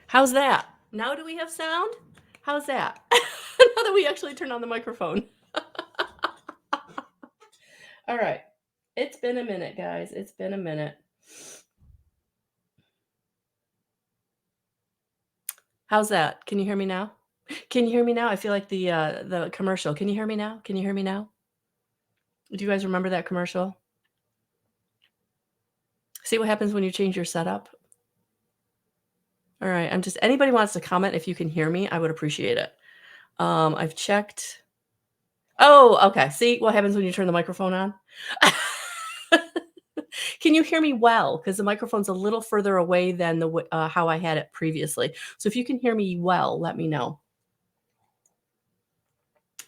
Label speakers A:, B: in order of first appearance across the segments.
A: How's that? Now do we have sound? How's that? Now that we actually turned on the microphone. All right. It's been a minute, guys. It's been a minute. How's that? Can you hear me now? Can you hear me now? I feel like the commercial. Can you hear me now? Can you hear me now? Do you guys remember that commercial? See what happens when you change your setup? All right. Anybody wants to comment if you can hear me, I would appreciate it. I've checked. Oh, okay. See what happens when you turn the microphone on? Can you hear me well? Because the microphone's a little further away than how I had it previously. So if you can hear me well, let me know.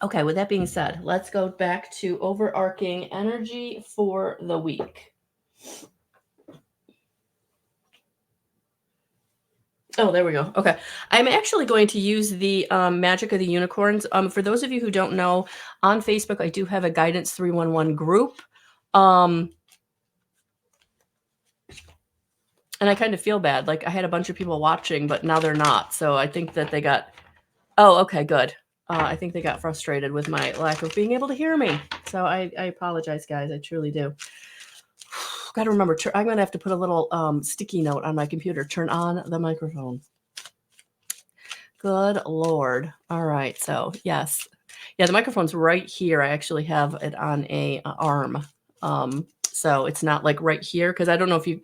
A: Okay, with that being said, let's go back to overarching energy for the week. Oh, there we go. Okay. I'm actually going to use the Magic of the Unicorns. For those of you who don't know, on Facebook, I do have a Guidance 311 group. And I kind of feel bad. Like I had a bunch of people watching, but now they're not. So I think that they got, oh, okay, good. I think they got frustrated with my lack of being able to hear me. So I apologize, guys. I truly do. Got to remember, I'm going to have to put a little sticky note on my computer. Turn on the microphone. Good Lord. All right. So yes. Yeah, the microphone's right here. I actually have it on a arm. So it's not like right here, because I don't know if you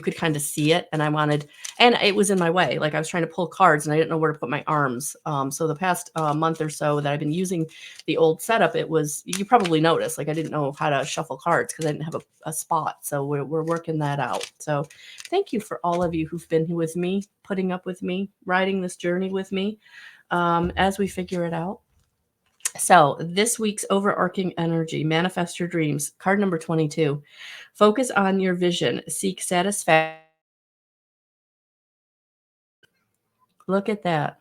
A: could kind of see it, and and it was in my way. Like I was trying to pull cards and I didn't know where to put my arms. So the past month or so that I've been using the old setup, you probably noticed, like I didn't know how to shuffle cards because I didn't have a spot. So we're working that out. So thank you for all of you who've been with me, putting up with me, riding this journey with me as we figure it out. So, this week's overarching energy, manifest your dreams, card number 22. Focus on your vision, seek satisfaction. Look at that.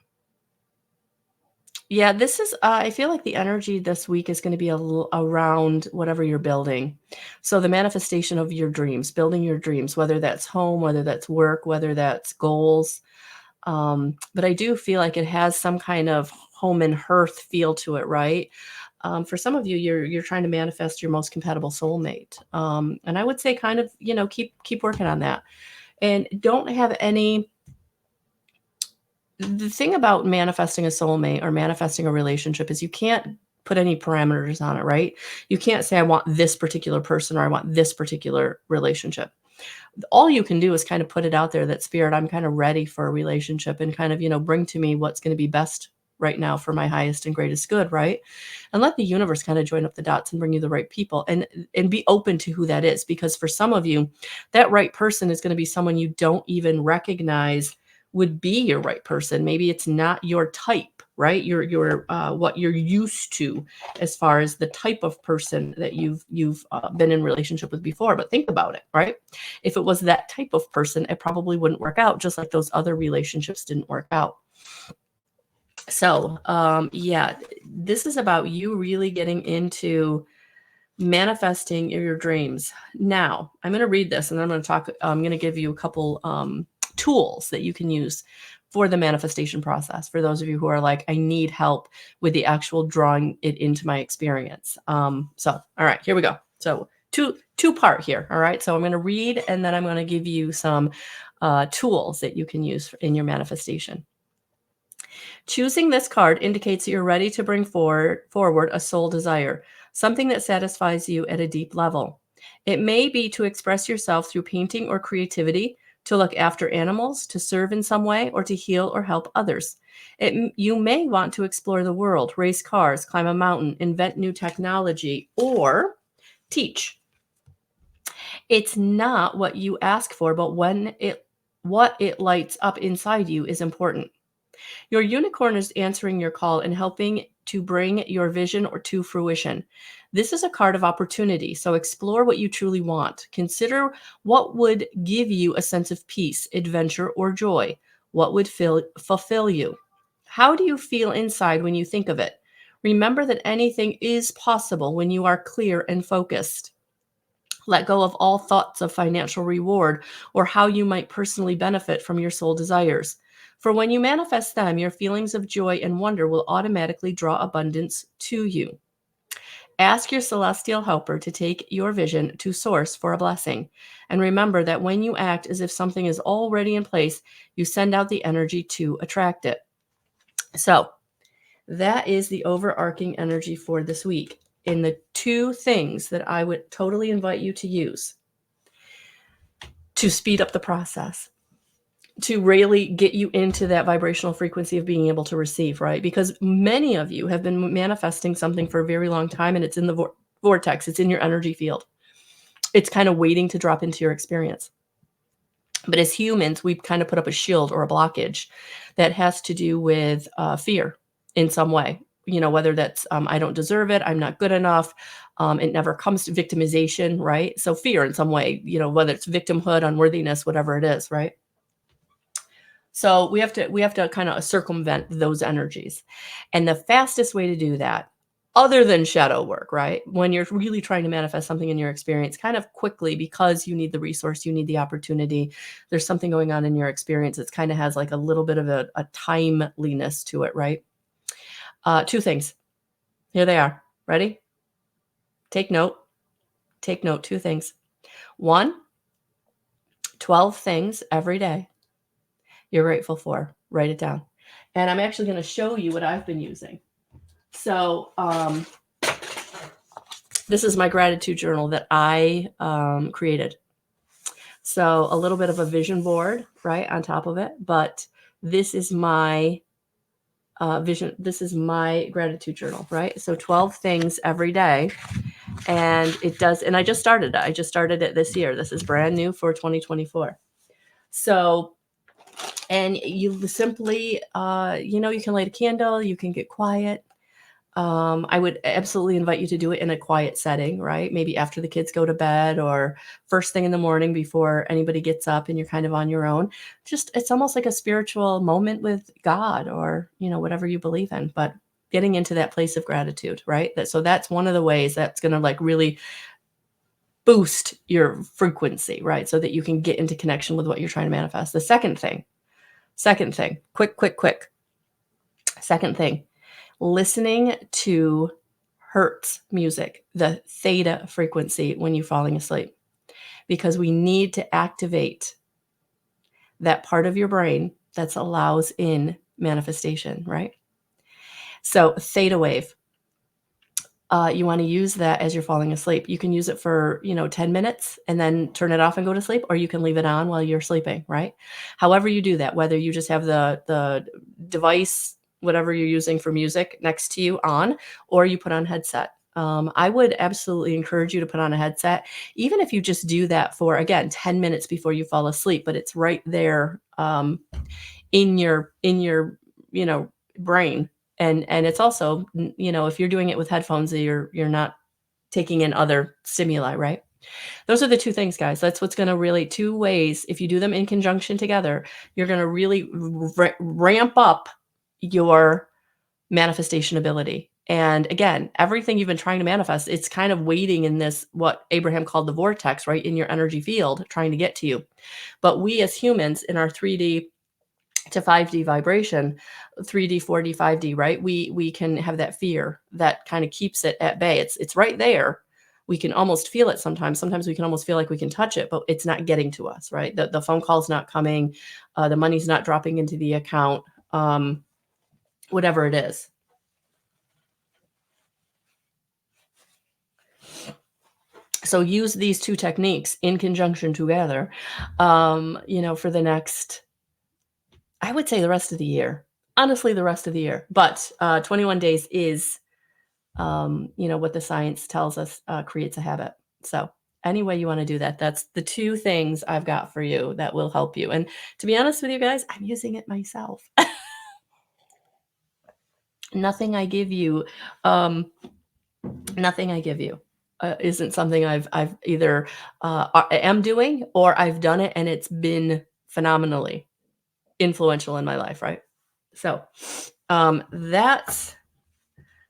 A: Yeah, this is, I feel like the energy this week is going to be around whatever you're building. So, the manifestation of your dreams, building your dreams, whether that's home, whether that's work, whether that's goals. But I do feel like it has some kind of home and hearth feel to it, right? For some of you, you're trying to manifest your most compatible soulmate, and I would say, kind of, keep working on that, and don't have any. The thing about manifesting a soulmate or manifesting a relationship is you can't put any parameters on it, right? You can't say I want this particular person or I want this particular relationship. All you can do is kind of put it out there that, spirit, I'm kind of ready for a relationship, and kind of, bring to me what's going to be best right now for my highest and greatest good, right? And let the universe kind of join up the dots and bring you the right people, and be open to who that is, because for some of you, that right person is going to be someone you don't even recognize would be your right person. Maybe it's not your type, right? Your what you're used to as far as the type of person that you've been in relationship with before. But think about it, right? If it was that type of person, it probably wouldn't work out, just like those other relationships didn't work out. So, yeah, this is about you really getting into manifesting your dreams. Now, I'm going to read this, and then I'm going to give you a couple tools that you can use for the manifestation process. For those of you who are like, I need help with the actual drawing it into my experience. So, all right, here we go. So, two part here. All right. So I'm going to read, and then I'm going to give you some tools that you can use in your manifestation. Choosing this card indicates that you're ready to bring forward a soul desire, something that satisfies you at a deep level. It may be to express yourself through painting or creativity, to look after animals, to serve in some way, or to heal or help others. You may want to explore the world, race cars, climb a mountain, invent new technology, or teach. It's not what you ask for, but what it lights up inside you is important. Your unicorn is answering your call and helping to bring your vision or to fruition. This is a card of opportunity, so explore what you truly want. Consider what would give you a sense of peace, adventure, or joy. What would fulfill you? How do you feel inside when you think of it? Remember that anything is possible when you are clear and focused. Let go of all thoughts of financial reward or how you might personally benefit from your soul desires. For when you manifest them, your feelings of joy and wonder will automatically draw abundance to you. Ask your celestial helper to take your vision to source for a blessing. And remember that when you act as if something is already in place, you send out the energy to attract it. So that is the overarching energy for this week. In the two things that I would totally invite you to use to speed up the process, to really get you into that vibrational frequency of being able to receive, right? Because many of you have been manifesting something for a very long time, and it's in the vortex, it's in your energy field. It's kind of waiting to drop into your experience. But as humans, we kind of put up a shield or a blockage that has to do with fear in some way. Whether that's I don't deserve it, I'm not good enough, it never comes to victimization, right? So fear in some way, whether it's victimhood, unworthiness, whatever it is, right? So we have to kind of circumvent those energies. And the fastest way to do that, other than shadow work, right? When you're really trying to manifest something in your experience kind of quickly because you need the resource, you need the opportunity, there's something going on in your experience that kind of has like a little bit of a timeliness to it, right? Two things. Here they are. Ready? Take note. Take note. Two things. One, 12 things every day you're grateful for. Write it down. And I'm actually going to show you what I've been using. So this is my gratitude journal that I created. So a little bit of a vision board, right, on top of it. But this is my vision. This is my gratitude journal, right? So 12 things every day. And it does. And I just started it. I just started it this year. This is brand new for 2024. So, and you simply, you can light a candle, you can get quiet. I would absolutely invite you to do it in a quiet setting, right? Maybe after the kids go to bed or first thing in the morning before anybody gets up and you're kind of on your own. It's almost like a spiritual moment with God or, whatever you believe in, but getting into that place of gratitude, right? So that's one of the ways that's going to like really boost your frequency, right? So that you can get into connection with what you're trying to manifest. The second thing, quick. Second thing, listening to Hertz music, the theta frequency when you're falling asleep, because we need to activate that part of your brain that allows in manifestation, right? So theta wave, you want to use that as you're falling asleep. You can use it for, 10 minutes and then turn it off and go to sleep, or you can leave it on while you're sleeping, right? However you do that, whether you just have the device, whatever you're using for music next to you on, or you put on headset. I would absolutely encourage you to put on a headset, even if you just do that for, again, 10 minutes before you fall asleep, but it's right there in your brain. And it's also, if you're doing it with headphones, you're not taking in other stimuli, right? Those are the two things, guys. That's what's going to really, two ways. If you do them in conjunction together, you're going to really ramp up your manifestation ability. And again, everything you've been trying to manifest, it's kind of waiting in this, what Abraham called the vortex, right? In your energy field, trying to get to you. But we as humans in our 3D to 5D vibration, 3D, 4D, 5D, right? We can have that fear that kind of keeps it at bay. It's right there. We can almost feel it sometimes. Sometimes we can almost feel like we can touch it, but it's not getting to us, right? The phone call's not coming, the money's not dropping into the account, whatever it is. So use these two techniques in conjunction together, for the next, I would say the rest of the year. Honestly, the rest of the year. But 21 days is, what the science tells us creates a habit. So any way you want to do that, that's the two things I've got for you that will help you. And to be honest with you guys, I'm using it myself. Nothing I give you, isn't something I've either am doing or I've done it and it's been phenomenally influential in my life, right? So that's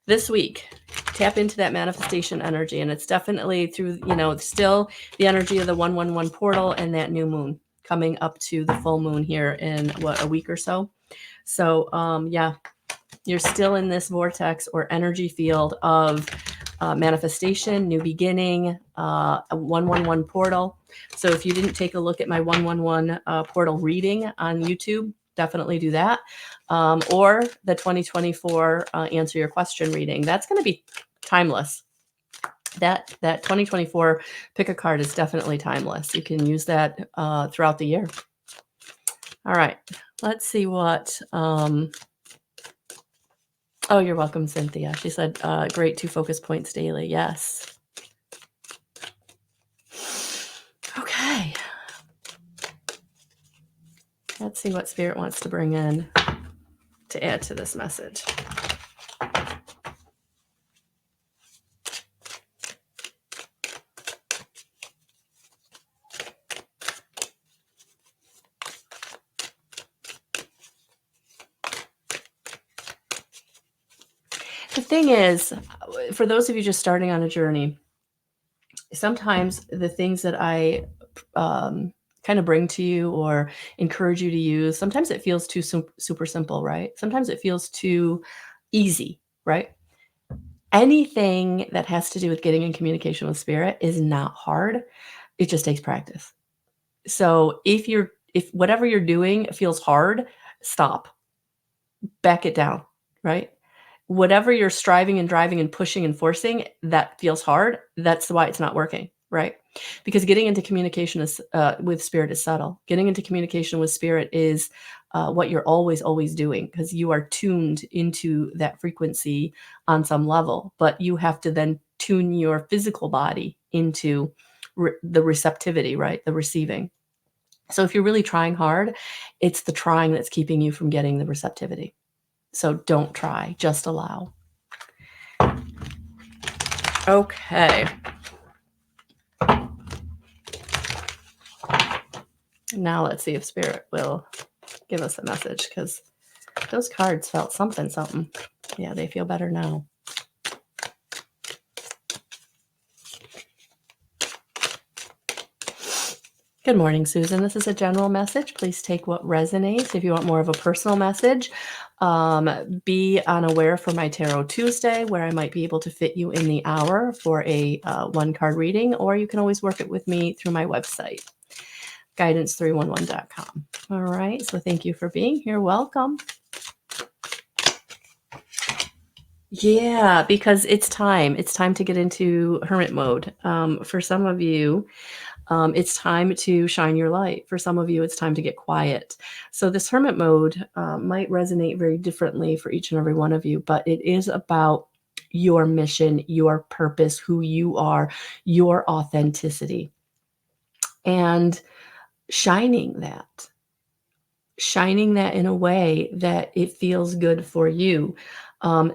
A: this week. Tap into that manifestation energy, and it's definitely through, still the energy of the 111 portal and that new moon. coming up to the full moon here in a week or so. So yeah, you're still in this vortex or energy field of manifestation, new beginning, a 111 portal. So if you didn't take a look at my 111 portal reading on YouTube, definitely do that. Or the 2024 answer your question reading. That's going to be timeless. That 2024 pick a card is definitely timeless. You can use that throughout the year. All right, let's see what. Oh, you're welcome, Cynthia. She said, great 2 focus points daily. Yes. Okay. Let's see what Spirit wants to bring in to add to this message. The thing is, for those of you just starting on a journey, sometimes the things that I kind of bring to you or encourage you to use, sometimes it feels too super simple, right? Sometimes it feels too easy, right? Anything that has to do with getting in communication with Spirit is not hard. It just takes practice. So if whatever you're doing feels hard, stop. Back it down, right? Whatever you're striving and driving and pushing and forcing that feels hard, that's why it's not working, right? Because getting into communication with Spirit is subtle. Getting into communication with Spirit is what you're always doing, because you are tuned into that frequency on some level, but you have to then tune your physical body into the receptivity, right? The receiving. So if you're really trying hard, it's the trying that's keeping you from getting the receptivity. So don't try, just allow. Okay. Now let's see if Spirit will give us a message, because those cards felt something. Yeah, they feel better now. Good morning, Susan. This is a general message. Please take what resonates. If you want more of a personal message, be unaware for my Tarot Tuesday, where I might be able to fit you in the hour for a 1-card reading, or you can always work it with me through my website, guidance311.com. All right. So thank you for being here. Welcome. Yeah, because it's time. It's time to get into hermit mode. For some of you, it's time to shine your light. For some of you, it's time to get quiet. So this hermit mode might resonate very differently for each and every one of you, but it is about your mission, your purpose, who you are, your authenticity, and shining that in a way that it feels good for you.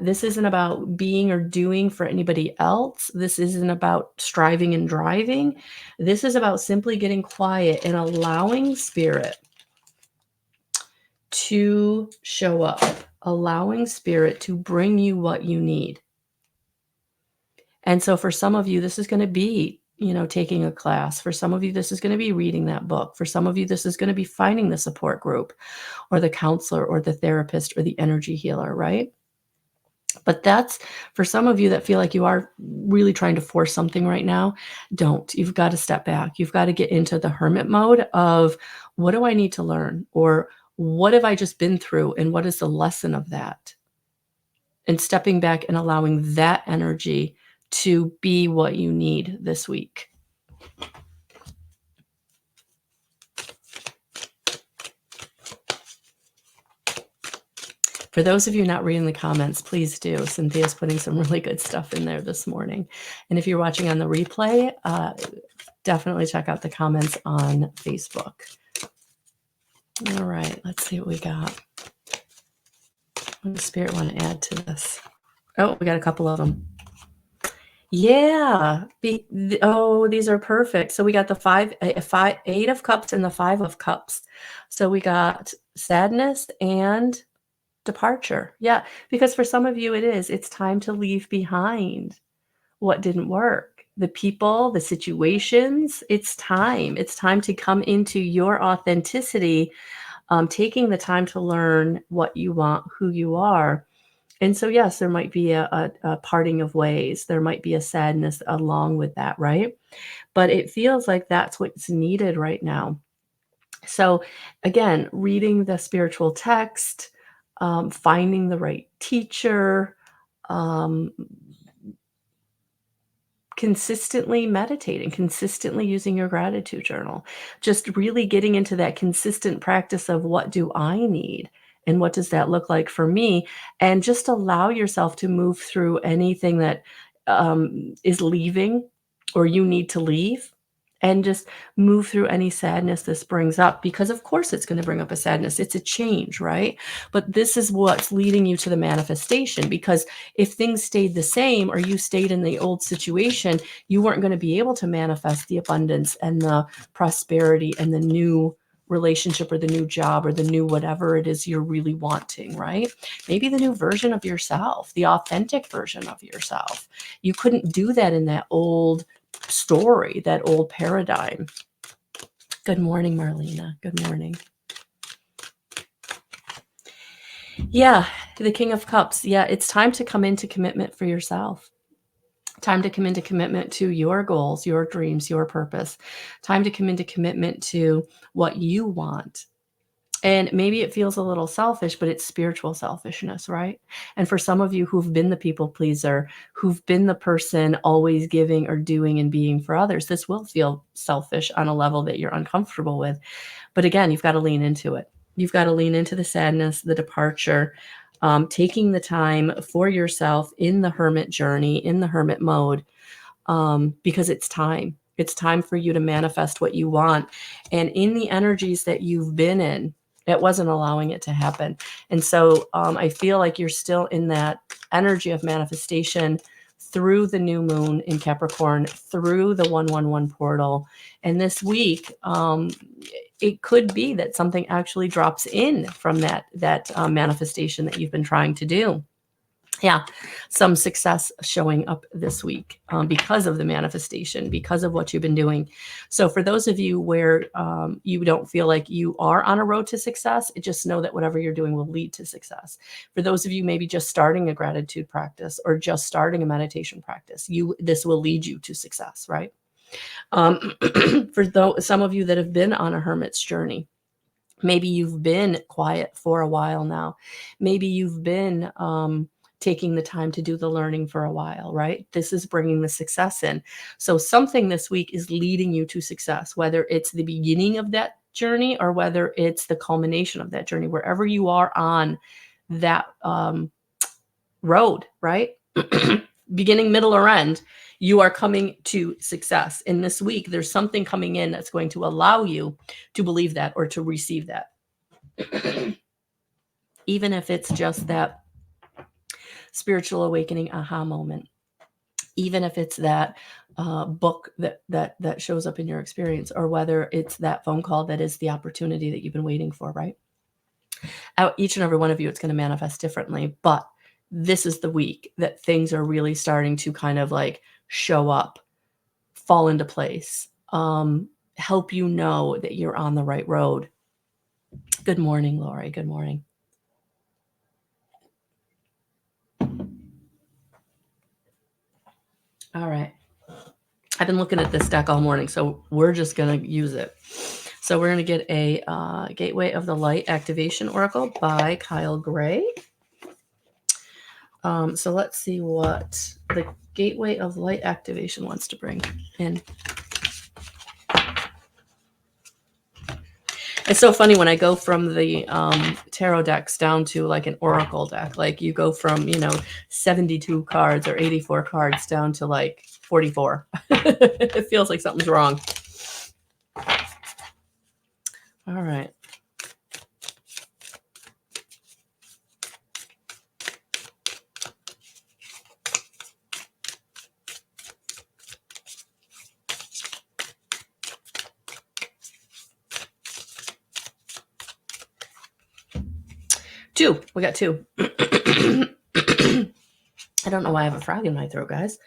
A: This isn't about being or doing for anybody else. This isn't about striving and driving. This is about simply getting quiet and allowing Spirit to show up, allowing Spirit to bring you what you need. And so for some of you, this is going to be, taking a class. For some of you, this is going to be reading that book. For some of you, this is going to be finding the support group or the counselor or the therapist or the energy healer, right? But that's for some of you that feel like you are really trying to force something right now. Don't. You've got to step back. You've got to get into the hermit mode of, what do I need to learn? Or what have I just been through? And what is the lesson of that? And stepping back and allowing that energy to be what you need this week. For those of you not reading the comments, please do. Cynthia's putting some really good stuff in there this morning. And if you're watching on the replay, definitely check out the comments on Facebook. All right, let's see what we got. What does Spirit want to add to this? Oh, we got a couple of them. Yeah. These are perfect. So we got the 8 of Cups and the 5 of Cups. So we got sadness and departure. Yeah, because for some of you it's time to leave behind what didn't work. the people, the situations. It's time. It's time to come into your authenticity, taking the time to learn what you want, who you are. And so, yes, there might be a parting of ways. There might be a sadness along with that, right? But it feels like that's what's needed right now. So, again, reading the spiritual text, finding the right teacher, um, consistently meditating, consistently using your gratitude journal, just really getting into that consistent practice of what do I need and what does that look like for me? And just allow yourself to move through anything that is leaving or you need to leave. And just move through any sadness this brings up because, of course, it's going to bring up a sadness. It's a change, right? But this is what's leading you to the manifestation because if things stayed the same or you stayed in the old situation, you weren't going to be able to manifest the abundance and the prosperity and the new relationship or the new job or the new whatever it is you're really wanting, right? Maybe the new version of yourself, the authentic version of yourself. You couldn't do that in that old story, that old paradigm. Good morning, Marlena. Good morning. Yeah, the King of Cups. Yeah, it's time to come into commitment for yourself. Time to come into commitment to your goals, your dreams, your purpose. Time to come into commitment to what you want. And maybe it feels a little selfish, but it's spiritual selfishness, right? And for some of you who've been the people pleaser, who've been the person always giving or doing and being for others, this will feel selfish on a level that you're uncomfortable with. But again, you've got to lean into it. You've got to lean into the sadness, the departure, taking the time for yourself in the hermit journey, in the hermit mode, because it's time. It's time for you to manifest what you want. And in the energies that you've been in, it wasn't allowing it to happen. And so I feel like you're still in that energy of manifestation through the new moon in Capricorn, through the 111 portal. And this week, it could be that something actually drops in from that manifestation that you've been trying to do. Yeah, some success showing up this week because of the manifestation, because of what you've been doing. So for those of you where you don't feel like you are on a road to success, just know that whatever you're doing will lead to success. For those of you maybe just starting a gratitude practice or just starting a meditation practice, this will lead you to success, right? For some of you that have been on a hermit's journey, maybe you've been quiet for a while now. Maybe you've been taking the time to do the learning for a while, right? This is bringing the success in. So something this week is leading you to success, whether it's the beginning of that journey or whether it's the culmination of that journey, wherever you are on that road, right? Beginning, middle, or end, you are coming to success. And this week, there's something coming in that's going to allow you to believe that or to receive that. Even if it's just that spiritual awakening aha moment, even if it's that book that shows up in your experience, or whether it's that phone call that is the opportunity that you've been waiting for, right? Each and every one of you, it's going to manifest differently, but this is the week that things are really starting to kind of like show up, fall into place, help you know that you're on the right road. Good morning, Lori. Good morning. All right. I've been looking at this deck all morning, so we're just going to use it. So we're going to get a Gateway of the Light Activation Oracle by Kyle Gray. So let's see what the Gateway of Light Activation wants to bring in. It's so funny when I go from the tarot decks down to like an oracle deck. Like you go from, 72 cards or 84 cards down to like 44. It feels like something's wrong. All right. Two. We got two. I don't know why I have a frog in my throat, guys.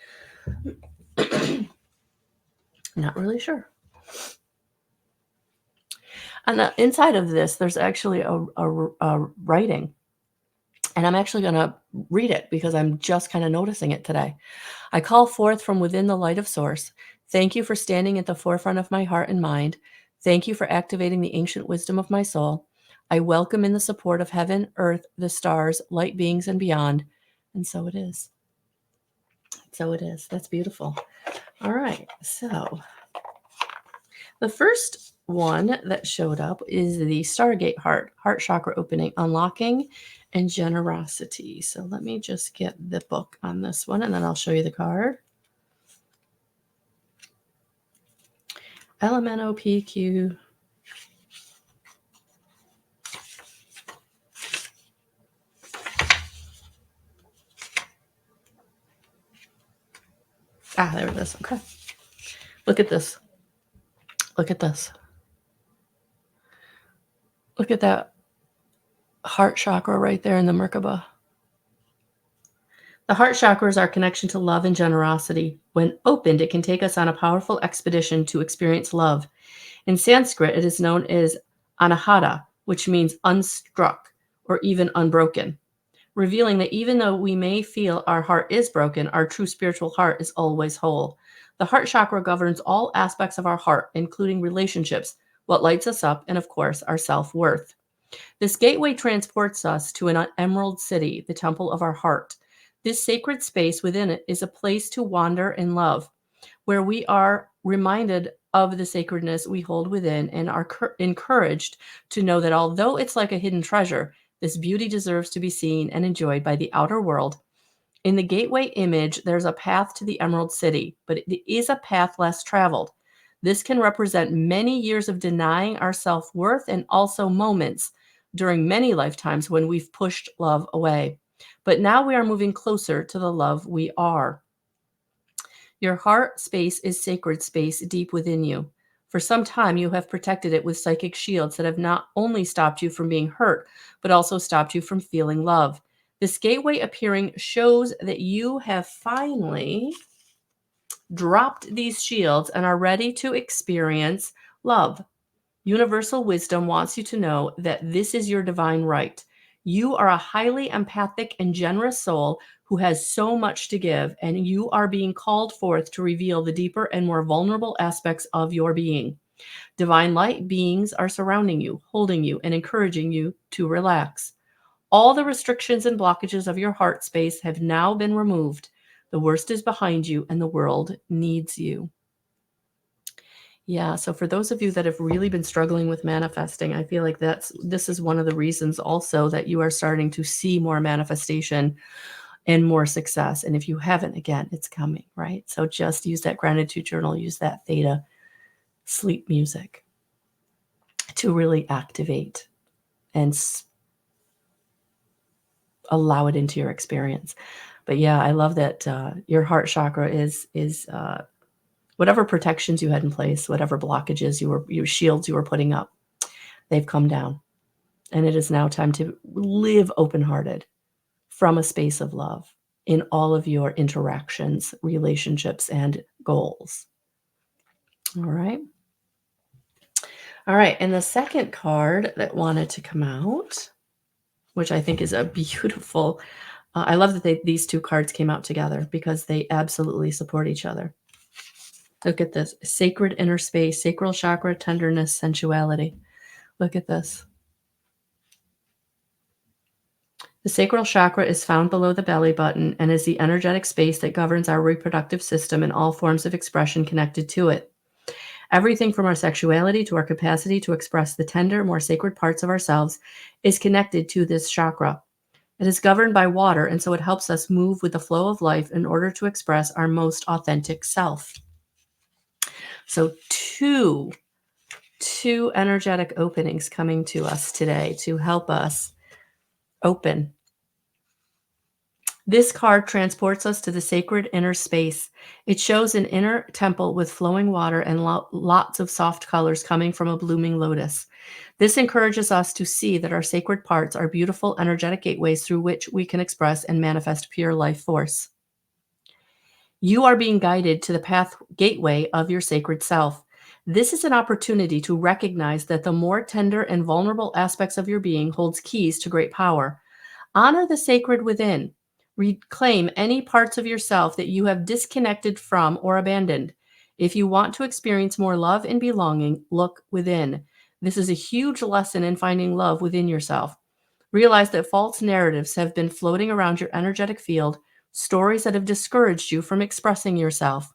A: Not really sure. On the inside of this, there's actually a writing, and I'm actually going to read it because I'm just kind of noticing it today. I call forth from within the light of source. Thank you for standing at the forefront of my heart and mind. Thank you for activating the ancient wisdom of my soul. I welcome in the support of heaven, earth, the stars, light beings, and beyond. And so it is. So it is. That's beautiful. All right. So the first one that showed up is the Stargate heart chakra opening, unlocking, and generosity. So let me just get the book on this one, and then I'll show you the card. LMNOPQ. There it is. Okay. Look at this. Look at this. Look at that heart chakra right there in the Merkaba. The heart chakra is our connection to love and generosity. When opened, it can take us on a powerful expedition to experience love. In Sanskrit, it is known as anahata, which means unstruck or even unbroken, revealing that even though we may feel our heart is broken, our true spiritual heart is always whole. The heart chakra governs all aspects of our heart, including relationships, what lights us up, and of course, our self-worth. This gateway transports us to an emerald city, the temple of our heart. This sacred space within it is a place to wander in love, where we are reminded of the sacredness we hold within and are encouraged to know that although it's like a hidden treasure, this beauty deserves to be seen and enjoyed by the outer world. In the gateway image, there's a path to the Emerald City, but it is a path less traveled. This can represent many years of denying our self-worth and also moments during many lifetimes when we've pushed love away. But now we are moving closer to the love we are. Your heart space is sacred space deep within you. For some time, you have protected it with psychic shields that have not only stopped you from being hurt, but also stopped you from feeling love. This gateway appearing shows that you have finally dropped these shields and are ready to experience love. Universal wisdom wants you to know that this is your divine right. You are a highly empathic and generous soul who has so much to give, and you are being called forth to reveal the deeper and more vulnerable aspects of your being. Divine light beings are surrounding you, holding you, and encouraging you to relax. All the restrictions and blockages of your heart space have now been removed. The worst is behind you, and the world needs you. Yeah, so for those of you that have really been struggling with manifesting, I feel like this is one of the reasons also that you are starting to see more manifestation and more success. And if you haven't, again, it's coming, right? So just use that gratitude journal, use that theta sleep music to really activate and allow it into your experience. But yeah, I love that your heart chakra is whatever protections you had in place, whatever blockages your shields you were putting up, they've come down. And it is now time to live open-hearted from a space of love in all of your interactions, relationships, and goals. All right. All right. And the second card that wanted to come out, which I think is a beautiful, I love that these two cards came out together because they absolutely support each other. Look at this. Sacred inner space, sacral chakra, tenderness, sensuality. Look at this. The sacral chakra is found below the belly button and is the energetic space that governs our reproductive system and all forms of expression connected to it. Everything from our sexuality to our capacity to express the tender, more sacred parts of ourselves is connected to this chakra. It is governed by water, and so it helps us move with the flow of life in order to express our most authentic self. So two energetic openings coming to us today to help us open. This card transports us to the sacred inner space. It shows an inner temple with flowing water and lots of soft colors coming from a blooming lotus. This encourages us to see that our sacred parts are beautiful energetic gateways through which we can express and manifest pure life force. You are being guided to the path gateway of your sacred self. This is an opportunity to recognize that the more tender and vulnerable aspects of your being holds keys to great power. Honor the sacred within. Reclaim any parts of yourself that you have disconnected from or abandoned. If you want to experience more love and belonging, look within. This is a huge lesson in finding love within yourself. Realize that false narratives have been floating around your energetic field, stories that have discouraged you from expressing yourself.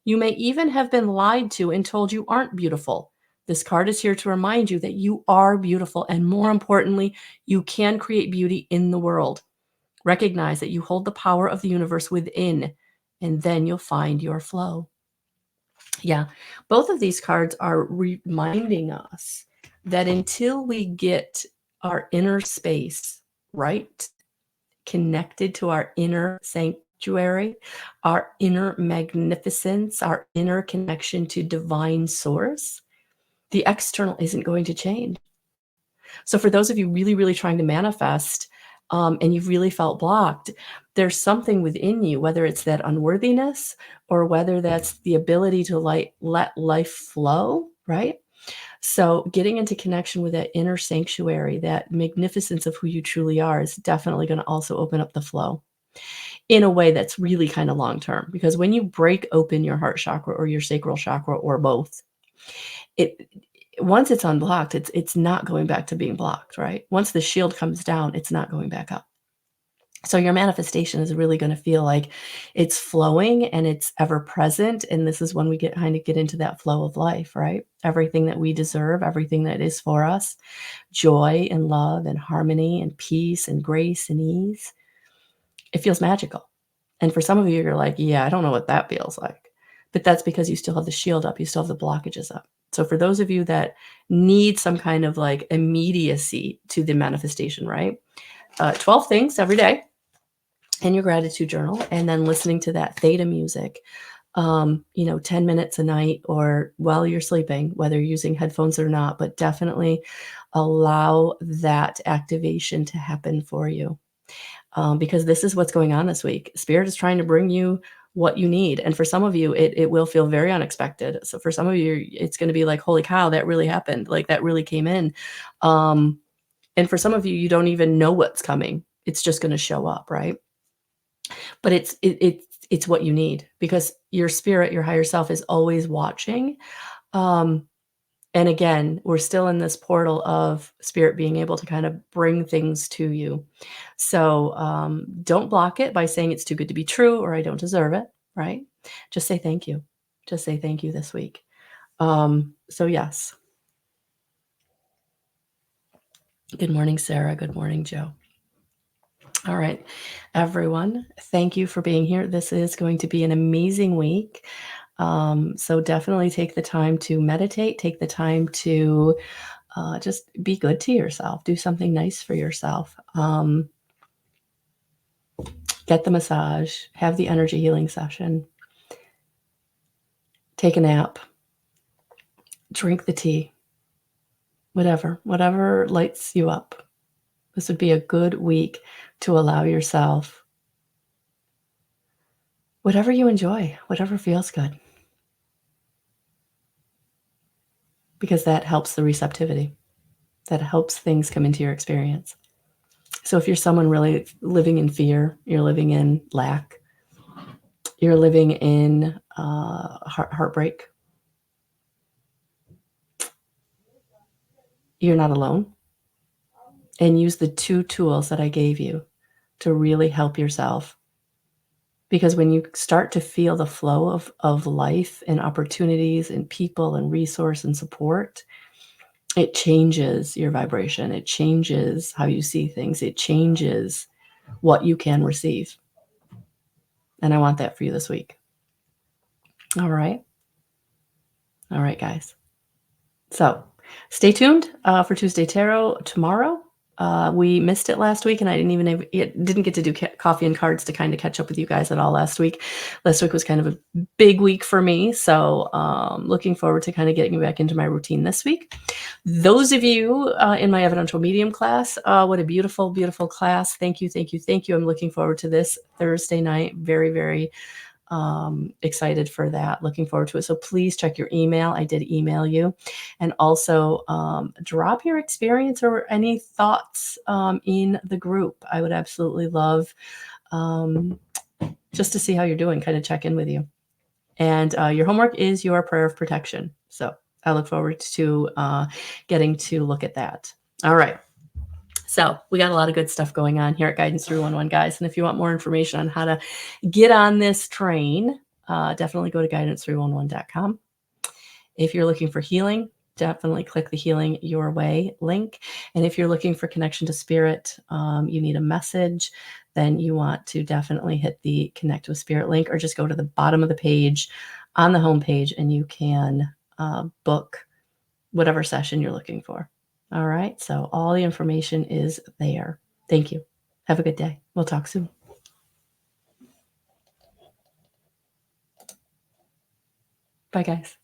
A: You may even have been lied to and told you aren't beautiful. This card is here to remind you that you are beautiful, and more importantly, you can create beauty in the world. Recognize that you hold the power of the universe within, and then you'll find your flow. Yeah, both of these cards are reminding us that until we get our inner space right, connected to our inner sanctuary, our inner magnificence, our inner connection to divine source, the external isn't going to change. So for those of you really, really trying to manifest, and you've really felt blocked, there's something within you, whether it's that unworthiness or whether that's the ability to let life flow, right? So getting into connection with that inner sanctuary, that magnificence of who you truly are, is definitely going to also open up the flow in a way that's really kind of long term. Because when you break open your heart chakra or your sacral chakra or both, it once it's unblocked, it's not going back to being blocked, right? Once the shield comes down, it's not going back up. So your manifestation is really going to feel like it's flowing and it's ever present. And this is when we get into that flow of life, right? Everything that we deserve, everything that is for us, joy and love and harmony and peace and grace and ease. It feels magical. And for some of you, you're like, yeah, I don't know what that feels like. But that's because you still have the shield up, you still have the blockages up. So for those of you that need some kind of like immediacy to the manifestation, right? 12 things every day in your gratitude journal, and then listening to that theta music, 10 minutes a night or while you're sleeping, whether you're using headphones or not, but definitely allow that activation to happen for you. Because this is what's going on this week. Spirit is trying to bring you what you need. And for some of you, it will feel very unexpected. So for some of you, it's going to be like, holy cow, that really happened. Like that really came in. And for some of you, you don't even know what's coming. It's just going to show up, right? But it's what you need, because your spirit, your higher self, is always watching. And again, we're still in this portal of spirit being able to kind of bring things to you. So don't block it by saying it's too good to be true or I don't deserve it, right? Just say thank you. Just say thank you this week. So yes. Good morning, Sarah. Good morning, Joe. All right, everyone, thank you for being here. This is going to be an amazing week. So definitely take the time to meditate, take the time to just be good to yourself, do something nice for yourself. Get the massage, have the energy healing session, take a nap, drink the tea, whatever lights you up. This would be a good week to allow yourself whatever you enjoy, whatever feels good, because that helps the receptivity. That helps things come into your experience. So if you're someone really living in fear, you're living in lack, you're living in heartbreak, you're not alone. And use the 2 tools that I gave you to really help yourself. Because when you start to feel the flow of life and opportunities and people and resource and support, it changes your vibration. It changes how you see things. It changes what you can receive. And I want that for you this week. All right. All right, guys. So stay tuned for Tuesday Tarot tomorrow. We missed it last week, and I didn't get to do coffee and cards to kind of catch up with you guys at all last week. Last week was kind of a big week for me, so looking forward to kind of getting back into my routine this week. Those of you in my evidential medium class, what a beautiful, beautiful class. Thank you, thank you, thank you. I'm looking forward to this Thursday night. Very, very excited for that. Looking forward to it. So please check your email. I did email you. And also drop your experience or any thoughts in the group. I would absolutely love um, just to see how you're doing, kind of check in with you. And your homework is your prayer of protection. So I look forward to getting to look at that. All right. So we got a lot of good stuff going on here at Guidance 311, guys. And if you want more information on how to get on this train, definitely go to guidance311.com. If you're looking for healing, definitely click the Healing Your Way link. And if you're looking for connection to spirit, you need a message, then you want to definitely hit the Connect with Spirit link, or just go to the bottom of the page on the home page and you can book whatever session you're looking for. All right. So all the information is there. Thank you. Have a good day. We'll talk soon. Bye, guys.